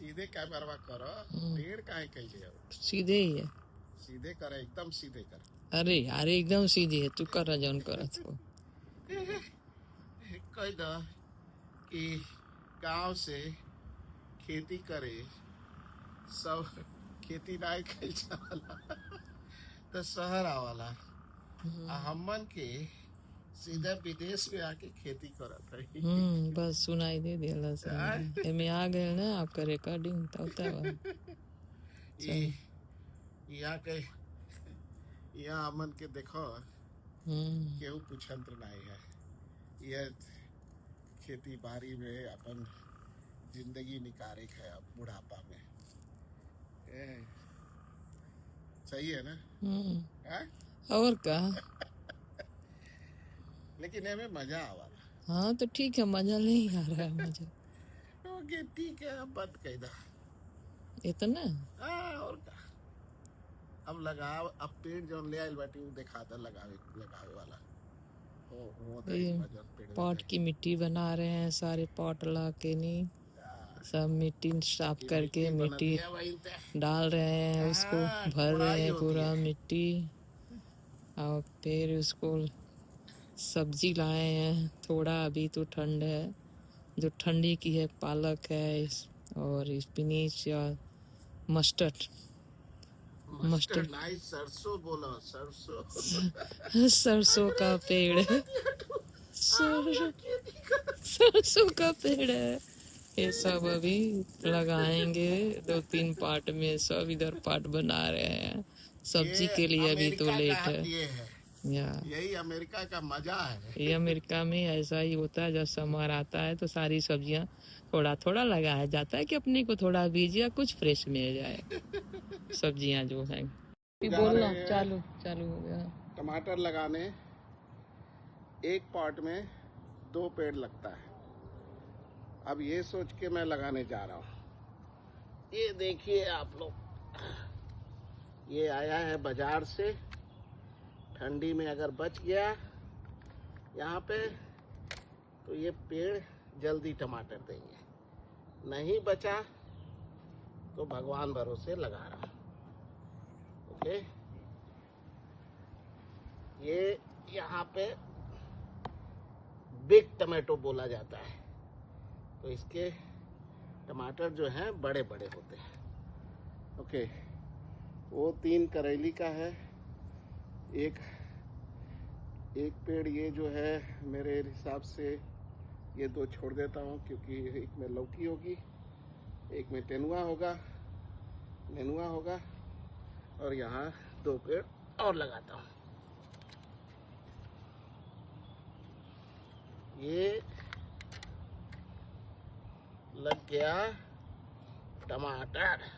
सीधे कैमरा करो, पेड़ काहे कैले हो? सीधे ही है। सीधे कर, एकदम सीधे कर। अरे यार एकदम सीधी है, तू कर जौन करत हो। कह दो कि गांव से खेती करे, सब खेती नहीं कइल जाला तो शहर आवाला, हमन के सीधे विदेश में आके खेती करत है। बस सुनाई दे दिला से एमे आ गए ना आपका रिकॉर्डिंग तो होता है। यहाँ के यहाँ हमन के देखो केहू पूछंत्र नहीं है। यह खेती बाड़ी में अपन जिंदगी निकारे है अब बुढ़ापा में। सही है ना? और का लेकिन हमें मजा आवा। हाँ तो ठीक है, मजा नहीं आ रहा है मुझे। ओके ठीक है, अब बंद कर दो इतना। और का अब लगाव, अब पेड़ जो ले आइल बाटी वो दिखा दे लगावे वाला। पॉट की मिट्टी बना रहे हैं, सारे पॉट ला के नहीं, सब मिट्टी साफ करके मिट्टी डाल रहे हैं, उसको भर रहे हैं पूरा मिट्टी, और फिर उसको सब्जी लाए हैं। थोड़ा अभी तो ठंड है, जो ठंडी की है पालक है और स्पिनिच या मस्टर्ड नहीं, सरसों बोलो, सरसों। सरसों का पेड़ है। सरसों का पेड़ है। ये सब अभी लगाएंगे 2-3 पार्ट में, सब इधर पार्ट बना रहे हैं सब्जी के लिए। अभी तो लेट है। यही अमेरिका का मजा है। ये अमेरिका में ऐसा ही होता है, जब समर आता है तो सारी सब्जियां थोड़ा थोड़ा लगाया जाता है कि अपने को थोड़ा बीज या कुछ फ्रेश मिल जाए। सब्जियां जो है बोलना चालू हो गया। टमाटर लगाने एक पॉट में 2 पेड़ लगता है। अब ये सोच के मैं लगाने जा रहा हूँ। ये देखिए आप लोग, ये आया है बाजार से। ठंडी में अगर बच गया यहाँ पे तो ये पेड़ जल्दी टमाटर देंगे, नहीं बचा तो भगवान भरोसे लगा रहा हूँ। ओके, ये यहाँ पे बिग टमाटो बोला जाता है, तो इसके टमाटर जो हैं बड़े बड़े होते हैं। ओके, वो 3 करेली का है। एक पेड़ ये जो है मेरे हिसाब से ये 2 छोड़ देता हूँ, क्योंकि एक में लौकी होगी, एक में नेनुआ होगा, और यहाँ 2 पेड़ और लगाता हूँ। ये लग गया टमाटर।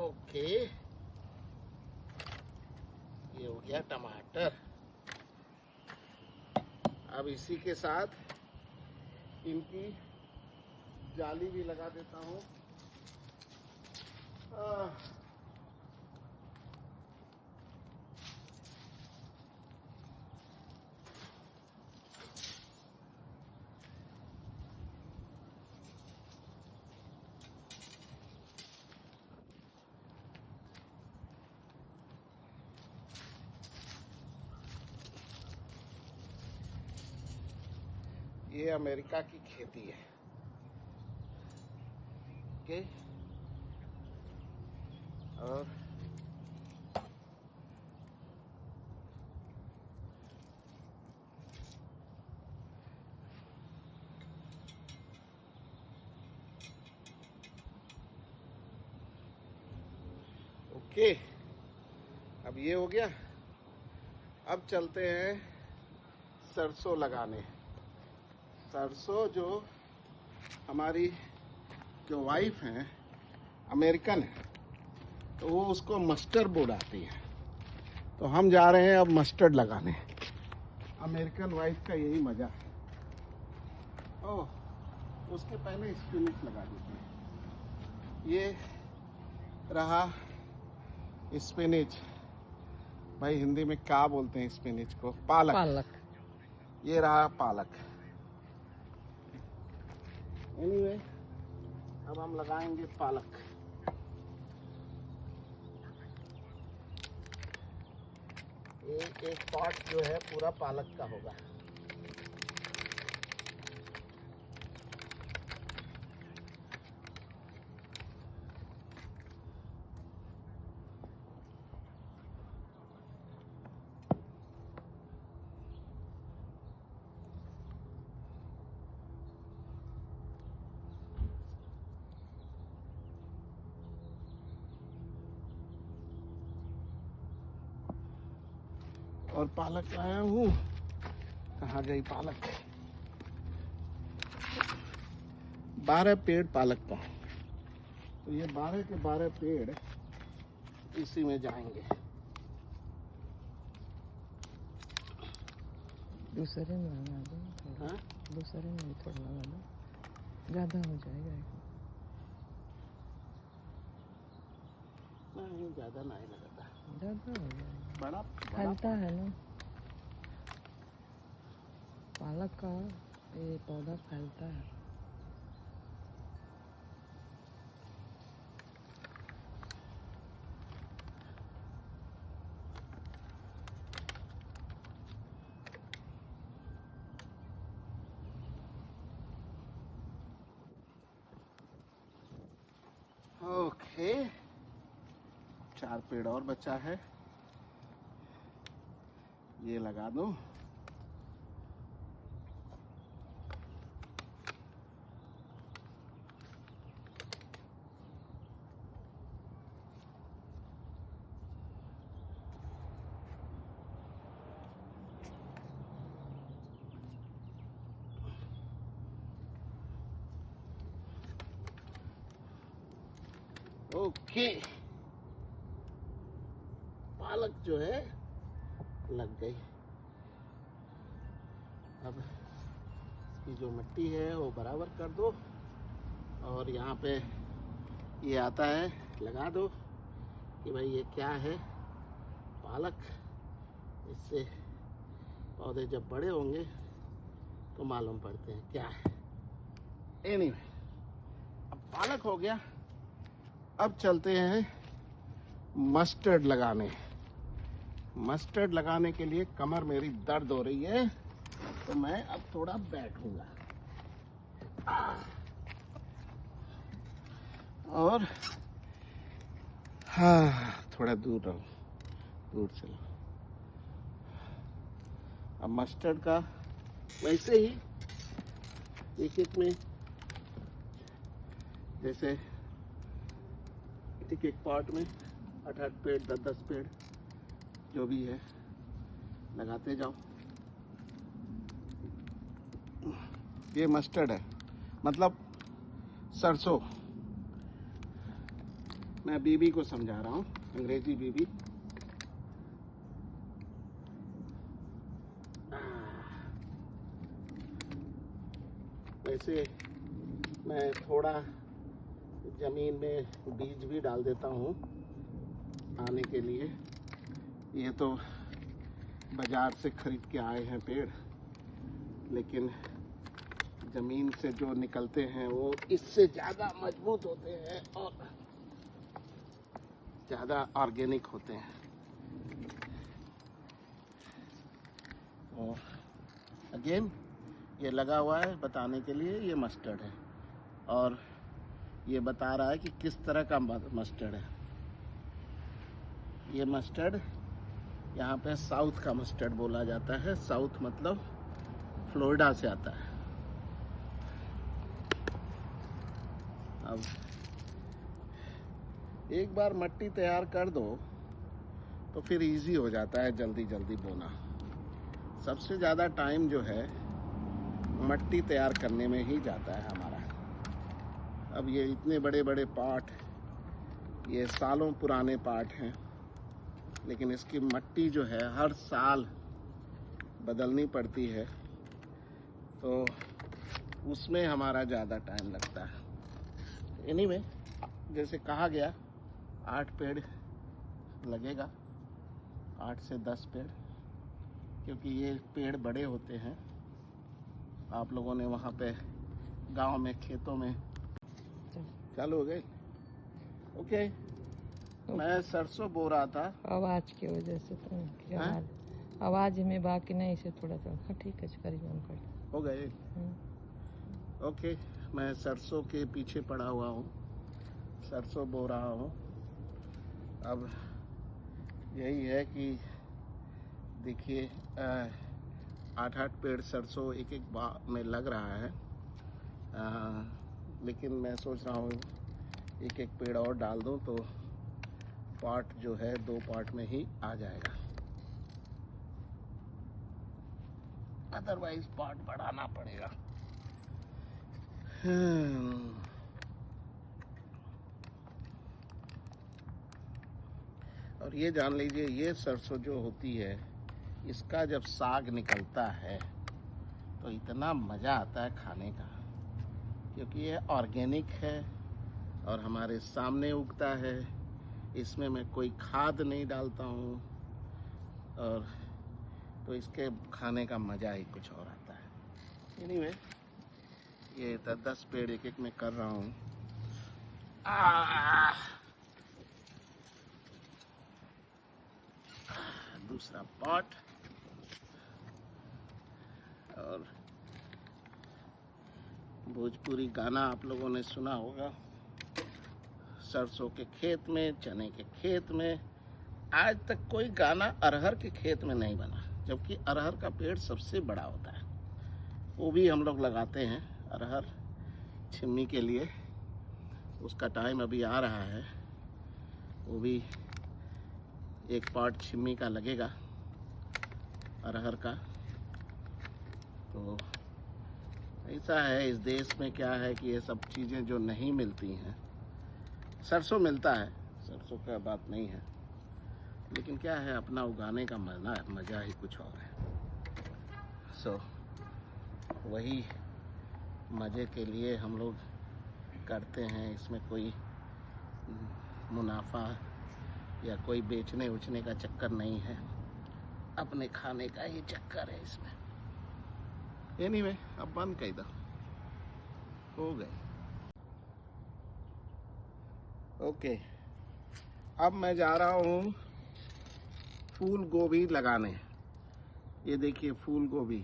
ओके, ये हो गया टमाटर। अब इसी के साथ इनकी जाली भी लगा देता हूँ। ये अमेरिका की खेती है। ओके, और ओके, अब ये हो गया। अब चलते हैं सरसों लगाने। सरसों जो हमारी जो वाइफ हैं अमेरिकन है, तो वो उसको मस्टर्ड बोलाती है, तो हम जा रहे हैं अब मस्टर्ड लगाने। अमेरिकन वाइफ का यही मजा है। ओह, उसके पहले स्पिनिच लगा देते हैं। ये रहा स्पिनिच। भाई हिंदी में क्या बोलते हैं स्पिनिच को? पालक। ये रहा पालक। एनीवे, अब हम लगाएंगे पालक। एक पॉट जो है पूरा पालक का होगा। और पालक लाया हूँ, कहाँ गई पालक? 12 पेड़ पालक का, तो ये 12 के 12 पेड़ इसी में जाएंगे। दूसरे में लगा दो। हाँ? दूसरे में भी थोड़ा लगा दो, ज़्यादा हो जाएगा। नहीं, ज़्यादा नहीं लगाता, ज़्यादा हो जाएगा। बड़ा फैलता है ना पालक का, ये पौधा फैलता है। ओके, 4 पेड़ और बचा है, ये लगा दूं। ओके, पालक जो है लग गई। अब इसकी जो मिट्टी है वो बराबर कर दो, और यहाँ पे ये आता है लगा दो कि भाई ये क्या है, पालक। इससे पौधे जब बड़े होंगे तो मालूम पड़ते हैं क्या है। एनीवे, अब पालक हो गया, अब चलते हैं मस्टर्ड लगाने। मस्टर्ड लगाने के लिए कमर मेरी दर्द हो रही है, तो मैं अब थोड़ा बैठूंगा और हाँ, थोड़ा दूर रहो, दूर चलो। अब मस्टर्ड का वैसे ही एक में, जैसे एक पॉट में 8-8 पेड़, 10-10 पेड़ जो भी है लगाते जाओ। ये मस्टर्ड है, मतलब सरसों। मैं बीबी को समझा रहा हूँ, अंग्रेजी बीबी। वैसे मैं थोड़ा जमीन में बीज भी डाल देता हूँ आने के लिए। ये तो बाजार से खरीद के आए हैं पेड़, लेकिन जमीन से जो निकलते हैं वो इससे ज़्यादा मजबूत होते हैं और ज़्यादा ऑर्गेनिक होते हैं। और अगेन ये लगा हुआ है बताने के लिए, ये मस्टर्ड है, और ये बता रहा है कि किस तरह का मस्टर्ड है। ये मस्टर्ड यहाँ पे साउथ का मस्टर्ड बोला जाता है। साउथ मतलब फ्लोरिडा से आता है। अब एक बार मिट्टी तैयार कर दो तो फिर इजी हो जाता है जल्दी जल्दी बोना। सबसे ज़्यादा टाइम जो है मिट्टी तैयार करने में ही जाता है हमारा। अब ये इतने बड़े बड़े पाट, ये सालों पुराने पाट हैं, लेकिन इसकी मिट्टी जो है हर साल बदलनी पड़ती है, तो उसमें हमारा ज़्यादा टाइम लगता है। एनीवे, जैसे कहा गया 8 पेड़ लगेगा, 8 से 10 पेड़, क्योंकि ये पेड़ बड़े होते हैं आप लोगों ने वहाँ पे गांव में खेतों में चालू हो गए। ओके, मैं सरसों बो रहा था। आवाज की वजह से तो आवाज में बाकी नहीं से थोड़ा सा। हाँ ठीक है, करीबन कर हो गए। ओके, मैं सरसों के पीछे पड़ा हुआ हूँ, सरसों बो रहा हूँ। अब यही है कि देखिए 8-8 पेड़ सरसों एक एक बाग में लग रहा है। लेकिन मैं सोच रहा हूँ एक एक पेड़ और डाल दूँ तो पार्ट जो है 2 पार्ट में ही आ जाएगा, अदरवाइज पार्ट बढ़ाना पड़ेगा। और ये जान लीजिए, ये सरसों जो होती है इसका जब साग निकलता है तो इतना मज़ा आता है खाने का, क्योंकि ये ऑर्गेनिक है और हमारे सामने उगता है। इसमें मैं कोई खाद नहीं डालता हूँ, और तो इसके खाने का मज़ा ही कुछ और आता है। एनीवे, ये 10 पेड़ एक एक में कर रहा हूँ। दूसरा पॉट, और भोजपुरी गाना आप लोगों ने सुना होगा, सरसों के खेत में, चने के खेत में। आज तक कोई गाना अरहर के खेत में नहीं बना, जबकि अरहर का पेड़ सबसे बड़ा होता है। वो भी हम लोग लगाते हैं अरहर छिम्मी के लिए। उसका टाइम अभी आ रहा है, वो भी एक पार्ट छिम्मी का लगेगा अरहर का। तो ऐसा है इस देश में, क्या है कि ये सब चीज़ें जो नहीं मिलती हैं, सरसों मिलता है, सरसों का बात नहीं है, लेकिन क्या है अपना उगाने का मज़ा ही कुछ और है। सो वही मज़े के लिए हम लोग करते हैं, इसमें कोई मुनाफा या कोई बेचने उचने का चक्कर नहीं है, अपने खाने का ही चक्कर है इसमें। एनीवे, अब बंद कर दो, हो गए। ओके, अब मैं जा रहा हूँ फूल गोभी लगाने। ये देखिए फूल गोभी,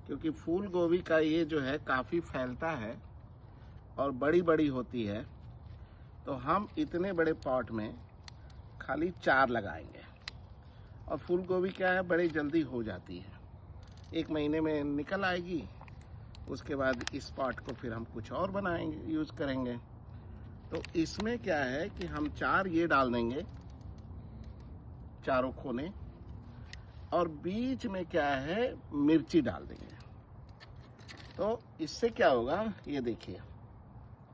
क्योंकि फूल गोभी का ये जो है काफ़ी फैलता है और बड़ी बड़ी होती है, तो हम इतने बड़े पॉट में खाली 4 लगाएंगे। और फूल गोभी क्या है, बड़ी जल्दी हो जाती है, 1 महीने में निकल आएगी। उसके बाद इस पॉट को फिर हम कुछ और बनाएंगे, यूज़ करेंगे। तो इसमें क्या है कि हम 4 ये डाल देंगे, चारों कोने, और बीच में क्या है मिर्ची डाल देंगे। तो इससे क्या होगा, ये देखिए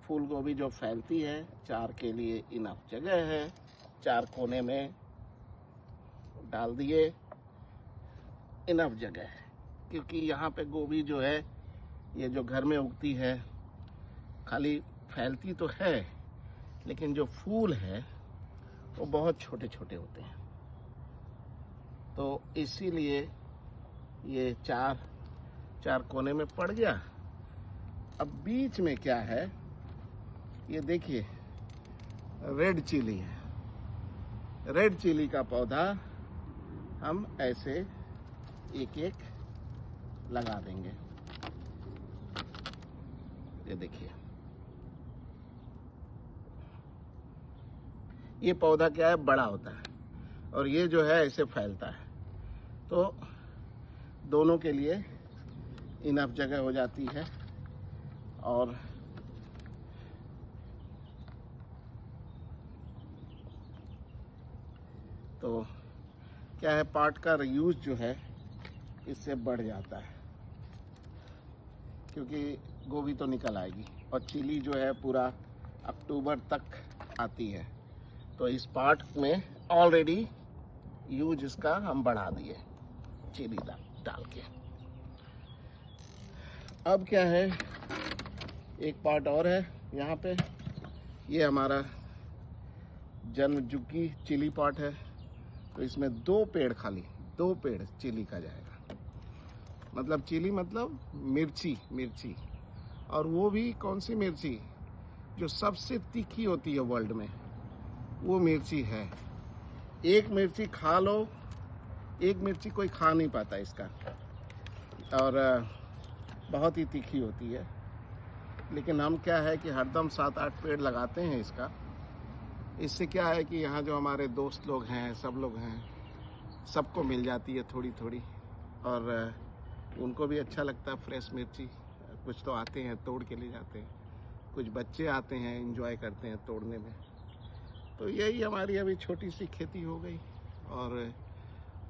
फूल गोभी जो फैलती है, 4 के लिए इनफ जगह है, 4 कोने में डाल दिए, इनफ जगह है। क्योंकि यहाँ पे गोभी जो है, ये जो घर में उगती है, खाली फैलती तो है, लेकिन जो फूल है वो बहुत छोटे छोटे होते हैं। तो इसीलिए ये 4 कोने में पड़ गया। अब बीच में क्या है, ये देखिए रेड चिली है। रेड चिली का पौधा हम ऐसे एक एक लगा देंगे। ये देखिए, ये पौधा क्या है, बड़ा होता है, और ये जो है ऐसे फैलता है। तो दोनों के लिए इनफ जगह हो जाती है। और तो क्या है, पार्ट का यूज जो है इससे बढ़ जाता है, क्योंकि गोभी तो निकल आएगी, और चिली जो है पूरा अक्टूबर तक आती है। तो इस पार्ट में ऑलरेडी यूज इसका हम बढ़ा दिए चिली डाल के। अब क्या है, एक पार्ट और है यहाँ पे, ये हमारा जन्मजुगी चिली पार्ट है। तो इसमें 2 पेड़, खाली 2 पेड़ चिली का जाएगा। मतलब चिली मतलब मिर्ची, मिर्ची। और वो भी कौन सी मिर्ची? जो सबसे तीखी होती है वर्ल्ड में, वो मिर्ची है। एक मिर्ची खा लो, एक मिर्ची कोई खा नहीं पाता इसका, और बहुत ही तीखी होती है। लेकिन हम क्या है कि हरदम 7-8 पेड़ लगाते हैं इसका। इससे क्या है कि यहाँ जो हमारे दोस्त लोग हैं, सब लोग हैं, सबको मिल जाती है थोड़ी थोड़ी, और उनको भी अच्छा लगता है फ्रेश मिर्ची। कुछ तो आते हैं तोड़ के ले जाते हैं, कुछ बच्चे आते हैं एंजॉय करते हैं तोड़ने में। तो यही हमारी अभी छोटी सी खेती हो गई, और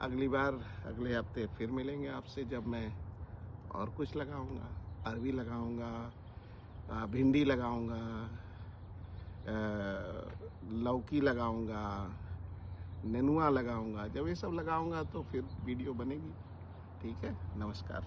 अगली बार अगले हफ्ते फिर मिलेंगे आपसे, जब मैं और कुछ लगाऊंगा। अरवी लगाऊंगा, भिंडी लगाऊंगा, लौकी लगाऊंगा, नेनुआ लगाऊंगा। जब ये सब लगाऊंगा तो फिर वीडियो बनेगी। ठीक है, नमस्कार।